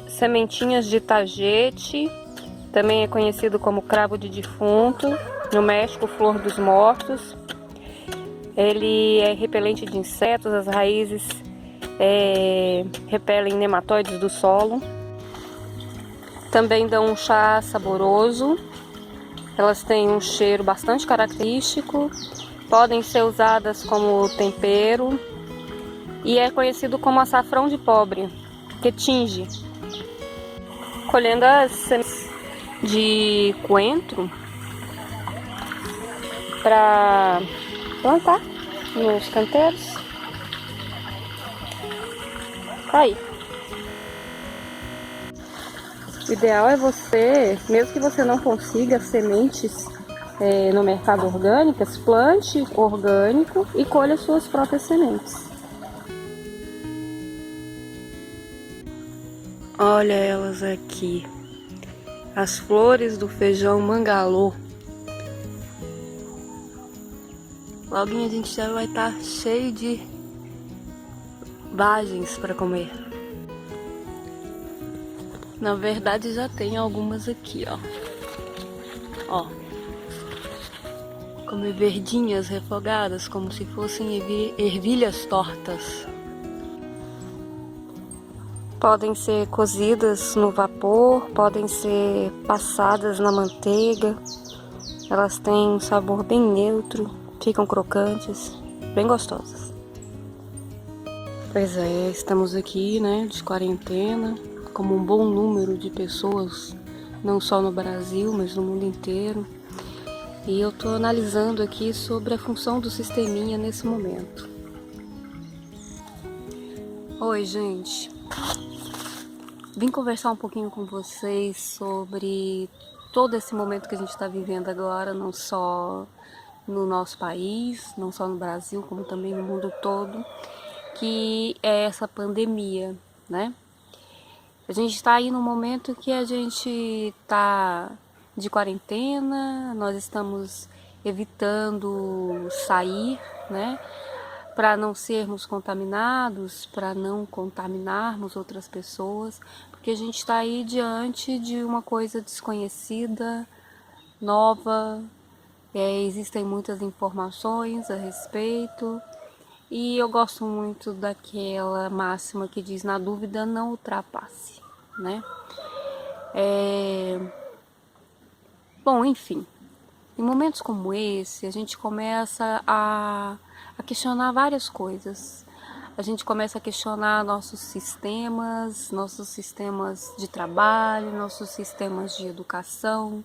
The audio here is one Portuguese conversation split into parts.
Sementinhas de tagete, também é conhecido como cravo de defunto, no México, flor dos mortos. Ele é repelente de insetos, as raízes repelem nematóides do solo. Também dão um chá saboroso, elas têm um cheiro bastante característico, podem ser usadas como tempero e é conhecido como açafrão de pobre, que tinge. Colhendo as sementes de coentro para plantar nos canteiros. Aí. O ideal é você, mesmo que você não consiga sementes no mercado orgânicas, plante orgânico e colha suas próprias sementes. Olha elas aqui, as flores do feijão mangalô. Logo a gente já vai estar cheio de vagens para comer. Na verdade já tem algumas aqui, ó. Como verdinhas refogadas, como se fossem ervilhas tortas. Podem ser cozidas no vapor, podem ser passadas na manteiga. Elas têm um sabor bem neutro, ficam crocantes, bem gostosas. Pois é, estamos aqui, né, de quarentena, como um bom número de pessoas, não só no Brasil, mas no mundo inteiro. E eu tô analisando aqui sobre a função do sisteminha nesse momento. Oi, gente. Vim conversar um pouquinho com vocês sobre todo esse momento que a gente está vivendo agora, não só no nosso país, não só no Brasil, como também no mundo todo, que é essa pandemia, né? A gente está aí num momento que a gente está de quarentena, nós estamos evitando sair, né? Para não sermos contaminados, para não contaminarmos outras pessoas, porque a gente está aí diante de uma coisa desconhecida, nova, existem muitas informações a respeito, e eu gosto muito daquela máxima que diz: na dúvida não ultrapasse, né? Bom, enfim, em momentos como esse, a gente começa a questionar várias coisas. A gente começa a questionar nossos sistemas de trabalho, nossos sistemas de educação,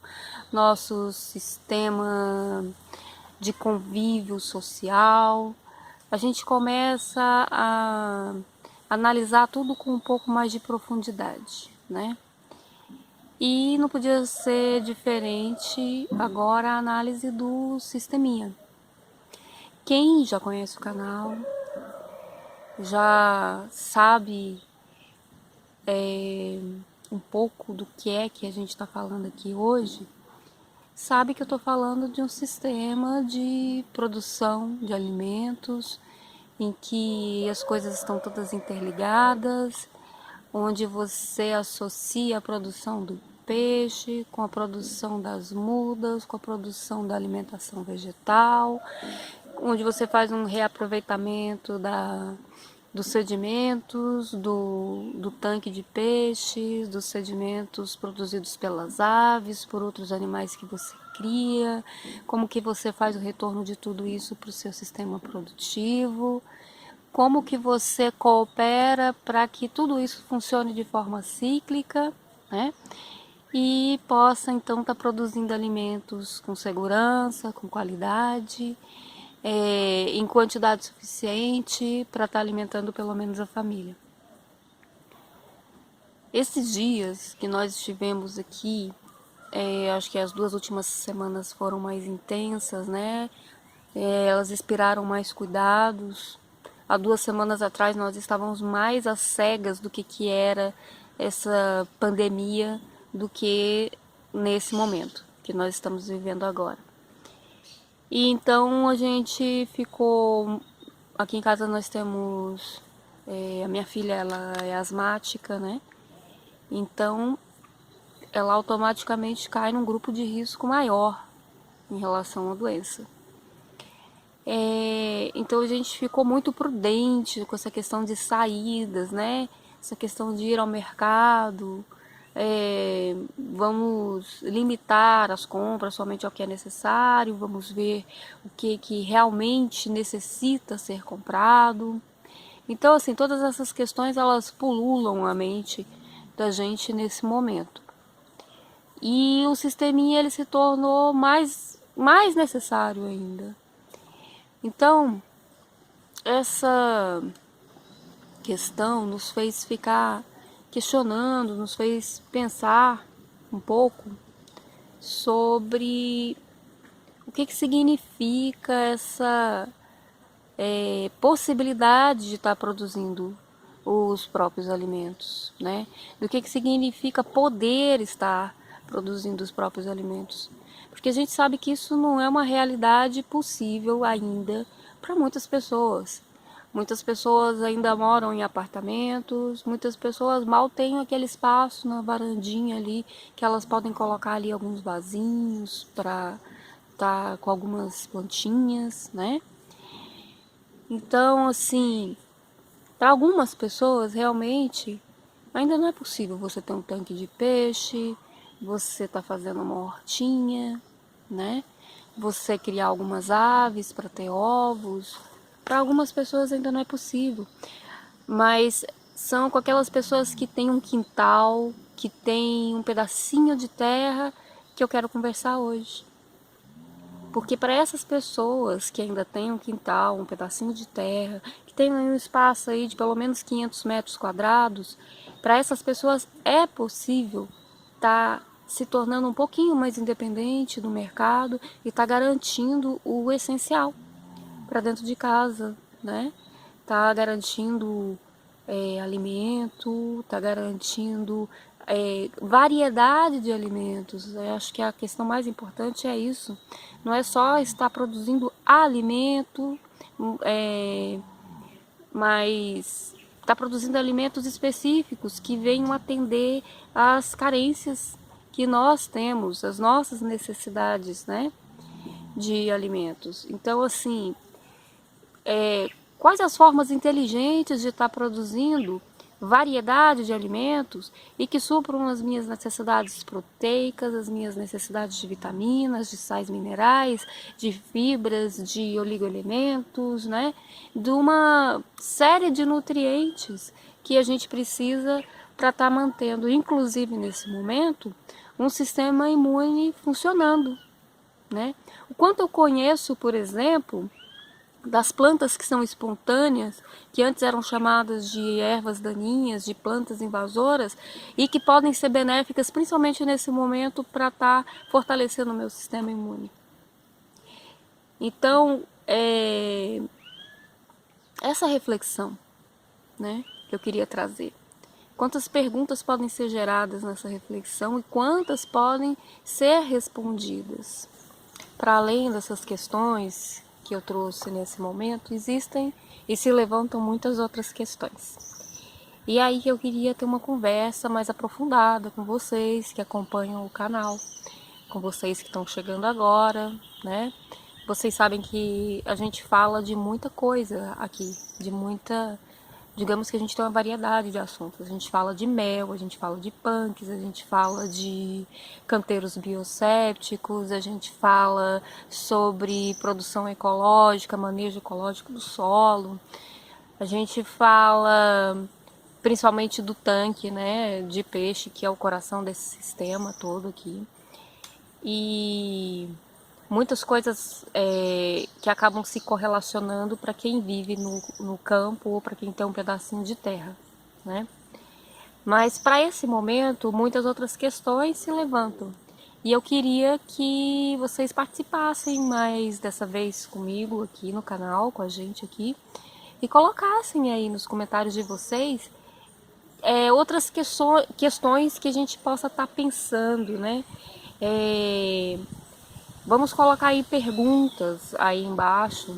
nosso sistema de convívio social. A gente começa a analisar tudo com um pouco mais de profundidade, né? E não podia ser diferente agora a análise do sisteminha. Quem já conhece o canal, já sabe um pouco do que é que a gente está falando aqui hoje, sabe que eu estou falando de um sistema de produção de alimentos em que as coisas estão todas interligadas, onde você associa a produção do peixe com a produção das mudas, com a produção da alimentação vegetal, onde você faz um reaproveitamento dos sedimentos, do tanque de peixes, dos sedimentos produzidos pelas aves, por outros animais que você cria, como que você faz o retorno de tudo isso para o seu sistema produtivo, como que você coopera para que tudo isso funcione de forma cíclica, né? E possa então estar produzindo alimentos com segurança, com qualidade, em quantidade suficiente para estar alimentando pelo menos a família. Esses dias que nós estivemos aqui, acho que as 2 últimas semanas foram mais intensas, né? Elas inspiraram mais cuidados. Há 2 semanas atrás nós estávamos mais às cegas do que era essa pandemia do que nesse momento que nós estamos vivendo agora. E então a gente ficou... Aqui em casa nós temos... a minha filha, ela é asmática, né? Então, ela automaticamente cai num grupo de risco maior em relação à doença. Então a gente ficou muito prudente com essa questão de saídas, né? Essa questão de ir ao mercado, vamos limitar as compras somente ao que é necessário, vamos ver o que realmente necessita ser comprado. Então, assim, todas essas questões, elas pululam a mente da gente nesse momento. E o sisteminha, ele se tornou mais necessário ainda. Então, essa questão nos fez ficar questionando, nos fez pensar um pouco sobre o que significa essa possibilidade de estar produzindo os próprios alimentos, né? Do que significa poder estar produzindo os próprios alimentos. Porque a gente sabe que isso não é uma realidade possível ainda para muitas pessoas. Muitas pessoas ainda moram em apartamentos, muitas pessoas mal têm aquele espaço na varandinha ali, que elas podem colocar ali alguns vasinhos para estar com algumas plantinhas, né? Então, assim, para algumas pessoas realmente ainda não é possível você ter um tanque de peixe, você tá fazendo uma hortinha, né? Você criar algumas aves para ter ovos. Para algumas pessoas ainda não é possível, mas são com aquelas pessoas que têm um quintal, que tem um pedacinho de terra, que eu quero conversar hoje. Porque para essas pessoas que ainda têm um quintal, um pedacinho de terra, que tem um espaço aí de pelo menos 500 metros quadrados, para essas pessoas é possível estar se tornando um pouquinho mais independente do mercado e estar garantindo o essencial para dentro de casa, né? Tá garantindo alimento, tá garantindo variedade de alimentos. Eu acho que a questão mais importante é isso. Não é só estar produzindo alimento, mas está produzindo alimentos específicos que venham atender às carências que nós temos, as nossas necessidades, né, de alimentos. Então, assim, quais as formas inteligentes de estar produzindo variedade de alimentos e que supram as minhas necessidades proteicas, as minhas necessidades de vitaminas, de sais minerais, de fibras, de oligoelementos, né? De uma série de nutrientes que a gente precisa para estar mantendo, inclusive nesse momento, um sistema imune funcionando, né? O quanto eu conheço, por exemplo, das plantas que são espontâneas, que antes eram chamadas de ervas daninhas, de plantas invasoras, e que podem ser benéficas, principalmente nesse momento, para estar fortalecendo o meu sistema imune. Então, essa reflexão, né, que eu queria trazer. Quantas perguntas podem ser geradas nessa reflexão e quantas podem ser respondidas? Para além dessas questões que eu trouxe nesse momento, existem e se levantam muitas outras questões. E aí eu queria ter uma conversa mais aprofundada com vocês que acompanham o canal, com vocês que estão chegando agora, né? Vocês sabem que a gente fala de muita coisa aqui, digamos que a gente tem uma variedade de assuntos. A gente fala de mel, a gente fala de punks, a gente fala de canteiros biosépticos, a gente fala sobre produção ecológica, manejo ecológico do solo. A gente fala principalmente do tanque, né, de peixe, que é o coração desse sistema todo aqui. E muitas coisas que acabam se correlacionando para quem vive no campo ou para quem tem um pedacinho de terra, né? Mas para esse momento, muitas outras questões se levantam. E eu queria que vocês participassem mais dessa vez comigo aqui no canal, com a gente aqui, e colocassem aí nos comentários de vocês outras questões que a gente possa estar pensando, né? Vamos colocar aí perguntas aí embaixo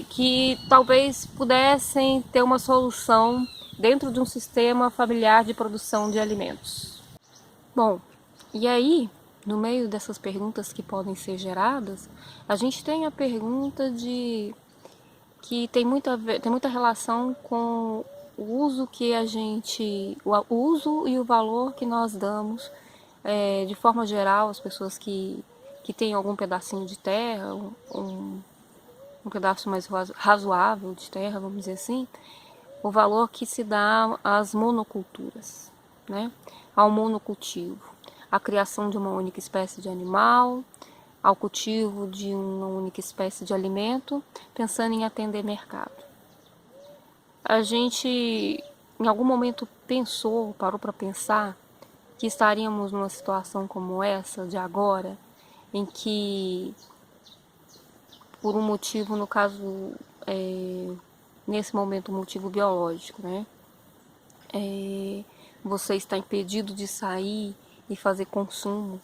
que talvez pudessem ter uma solução dentro de um sistema familiar de produção de alimentos. Bom, e aí, no meio dessas perguntas que podem ser geradas, a gente tem a pergunta que tem muita relação com o uso que o uso e o valor que nós damos, de forma geral, as pessoas que têm algum pedacinho de terra, um pedaço mais razoável de terra, vamos dizer assim, o valor que se dá às monoculturas, né? Ao monocultivo, à criação de uma única espécie de animal, ao cultivo de uma única espécie de alimento, pensando em atender mercado. A gente, em algum momento, parou para pensar que estaríamos numa situação como essa de agora, em que, por um motivo, no caso, nesse momento, um motivo biológico, né? Você está impedido de sair e fazer consumo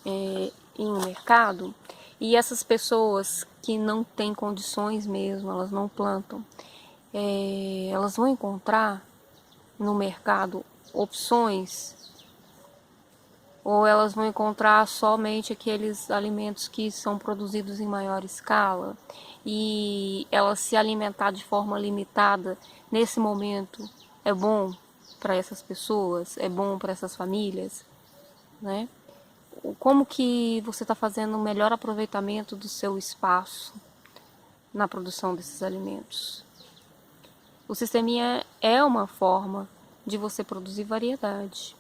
em um mercado, e essas pessoas que não têm condições mesmo, elas não plantam, elas vão encontrar no mercado opções, ou elas vão encontrar somente aqueles alimentos que são produzidos em maior escala, e elas se alimentar de forma limitada nesse momento é bom para essas pessoas, é bom para essas famílias, né? Como que você está fazendo o melhor aproveitamento do seu espaço na produção desses alimentos? O sisteminha é uma forma de você produzir variedade.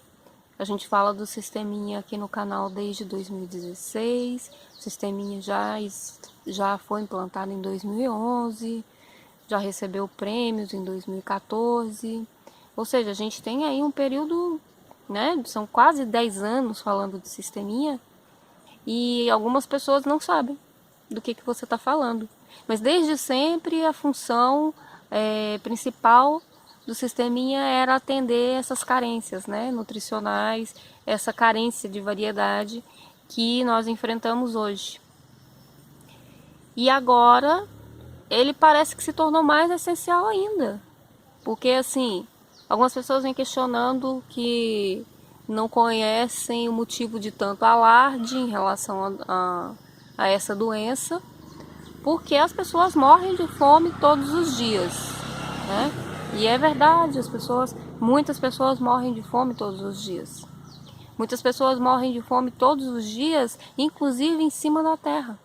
A gente fala do sisteminha aqui no canal desde 2016, o sisteminha já foi implantado em 2011, já recebeu prêmios em 2014, ou seja, a gente tem aí um período, né, são quase 10 anos falando de sisteminha, e algumas pessoas não sabem do que você está falando. Mas desde sempre a função principal do sisteminha era atender essas carências, né, nutricionais, essa carência de variedade que nós enfrentamos hoje. E agora ele parece que se tornou mais essencial ainda, porque assim, algumas pessoas vêm questionando que não conhecem o motivo de tanto alarde em relação a essa doença, porque as pessoas morrem de fome todos os dias, né? E é verdade, muitas pessoas morrem de fome todos os dias. Muitas pessoas morrem de fome todos os dias, inclusive em cima da terra.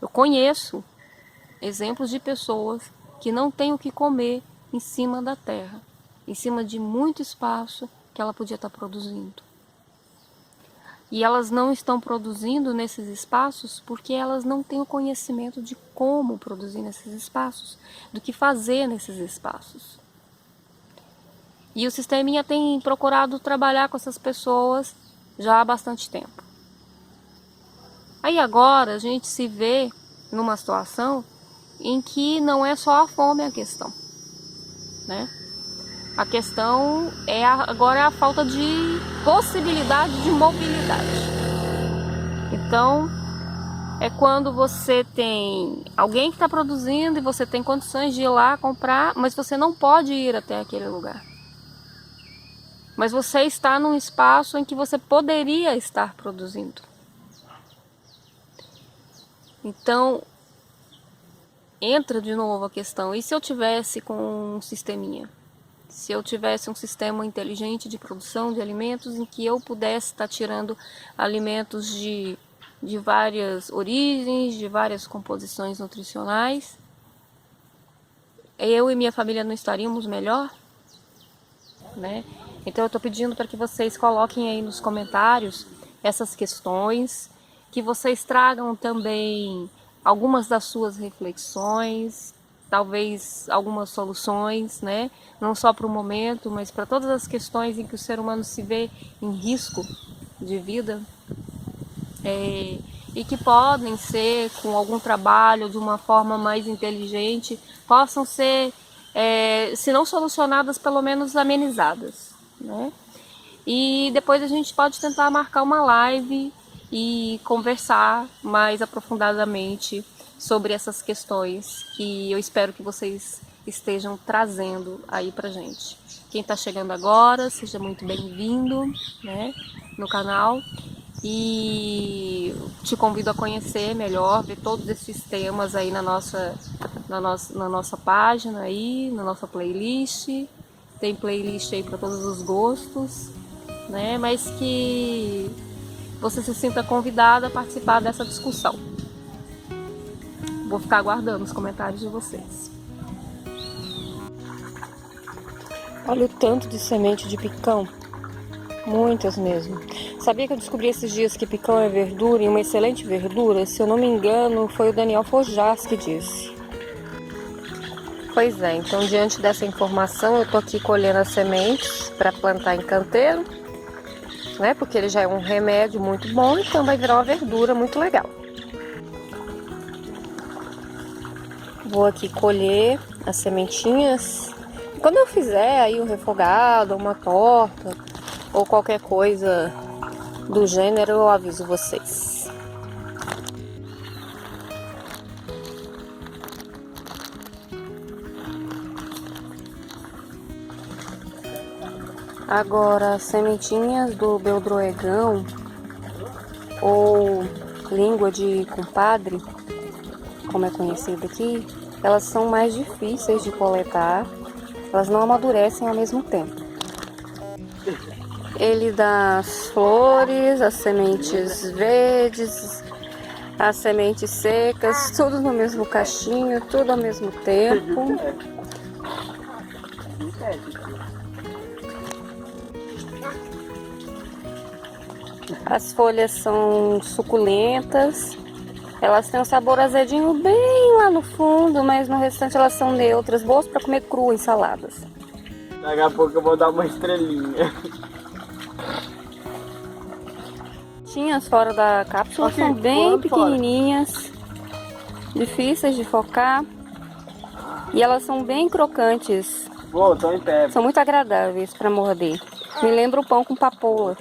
Eu conheço exemplos de pessoas que não têm o que comer em cima da terra, em cima de muito espaço que ela podia estar produzindo. E elas não estão produzindo nesses espaços porque elas não têm o conhecimento de como produzir nesses espaços, do que fazer nesses espaços. E o sisteminha tem procurado trabalhar com essas pessoas já há bastante tempo. Aí agora a gente se vê numa situação em que não é só a fome a questão, né? A questão agora é a falta de possibilidade de mobilidade. Então, é quando você tem alguém que está produzindo e você tem condições de ir lá comprar, mas você não pode ir até aquele lugar. Mas você está num espaço em que você poderia estar produzindo. Então, entra de novo a questão, e se eu tivesse com um sisteminha? Se eu tivesse um sistema inteligente de produção de alimentos em que eu pudesse estar tirando alimentos de várias origens, de várias composições nutricionais, eu e minha família não estaríamos melhor, né? Então eu estou pedindo para que vocês coloquem aí nos comentários essas questões, que vocês tragam também algumas das suas reflexões, talvez algumas soluções, né? Não só para o momento, mas para todas as questões em que o ser humano se vê em risco de vida, e que podem ser, com algum trabalho, de uma forma mais inteligente, possam ser, se não solucionadas, pelo menos amenizadas, né? E depois a gente pode tentar marcar uma live e conversar mais aprofundadamente sobre essas questões, que eu espero que vocês estejam trazendo aí pra gente. Quem tá chegando agora, seja muito bem-vindo, né, no canal. E te convido a conhecer melhor, ver todos esses temas aí na nossa página aí, na nossa playlist. Tem playlist aí para todos os gostos, né? Mas que você se sinta convidada a participar dessa discussão. Vou ficar aguardando os comentários de vocês. Olha o tanto de semente de picão. Muitas mesmo. Sabia que eu descobri esses dias que picão é verdura e uma excelente verdura? Se eu não me engano, foi o Daniel Fojas que disse. Pois é, então diante dessa informação eu tô aqui colhendo as sementes para plantar em canteiro, né? Porque ele já é um remédio muito bom, então vai virar uma verdura muito legal. Vou aqui colher as sementinhas. Quando eu fizer aí um refogado, uma torta ou qualquer coisa do gênero, eu aviso vocês. Agora, as sementinhas do beldroegão ou língua de compadre, como é conhecido aqui, elas são mais difíceis de coletar, elas não amadurecem ao mesmo tempo. Ele dá as flores, as sementes verdes, as sementes secas, tudo no mesmo cachinho, tudo ao mesmo tempo. As folhas são suculentas, elas têm um sabor azedinho bem lá no fundo, mas no restante elas são neutras, boas para comer cru em saladas. Daqui a pouco eu vou dar uma estrelinha. As fora da cápsula são bem pequenininhas, difíceis de focar e elas são bem crocantes. Tô em pé. São muito agradáveis para morder. Me lembra o pão com papoula.